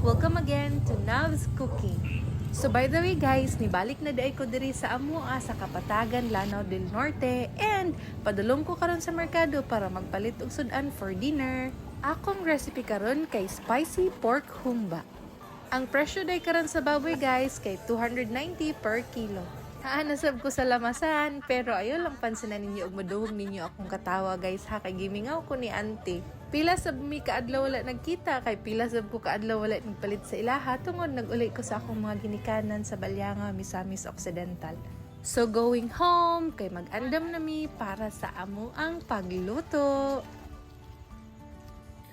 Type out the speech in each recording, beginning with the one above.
Welcome again to Nav's Cooking. So by the way guys, nibalik na day ko diri sa Amua sa Kapatagan, Lanao del Norte and padulong ko karon sa merkado para magpalit og sudan for dinner. Akong recipe karon kay spicy pork humba. Ang presyo day karon sa baboy guys kay 290 per kilo. Nasab ko sa lamasan, pero ayaw lang pansinan ninyo og maduhog ninyo akong katawa guys ha, kay gimingaw ko ni auntie. Pila sab mi kaadlaw wala nagkita, kay pila sab ko kaadlaw wala nagpalit sa ilaha tungod nag-uli ko sa akong mga ginikanan sa Balyanga, Misamis Occidental. So going home, kay mag-andam na mi para sa amo ang pagluto.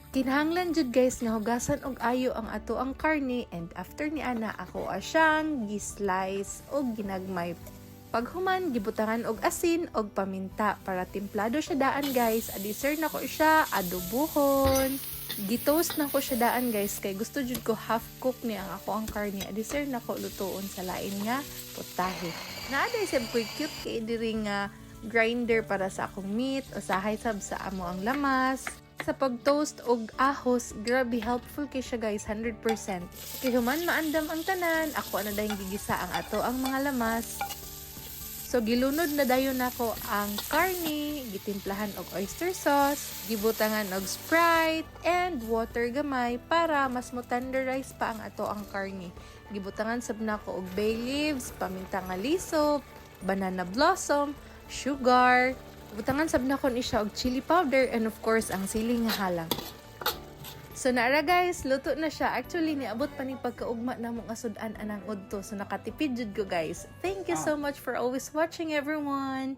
Kinahanglan jud guys nga hugasan og ayo ang ato ang karne and after ni ana ako asyang gi-slice og ginagmay. Paghuman gibutangan og asin og paminta para timplado siya daan guys. Adisir na ko siya adobohon. Gitoast na ko siya daan guys kay gusto jud ko half cook ni ang ako ang karne. Adisir na ko lutoon sa lain nga putahe. Naaday sab koy cute kay diri nga grinder para sa akong meat o sahay sab sa amo ang lamas. Sa pag-toast og ahos, grabe helpful kay siya guys, 100%. Kay human maandam ang tanan, ako na dahing gigisa ang ato ang mga lamas. So gilunod na dayon nako ang karne, gitimplahan og oyster sauce, gibutangan og Sprite and water gamay para mas mo tenderize pa ang ato ang karne. Gibutangan sab nako og bay leaves, paminta nga lisop, banana blossom, sugar, butangan sab na kon siya og chili powder and of course ang sili nga halang. So naara guys, luto na siya. Actually niabot pa ning pagkaugma namo nga sudan anang udto. So nakatipid jud ko guys. Thank you so much for always watching everyone.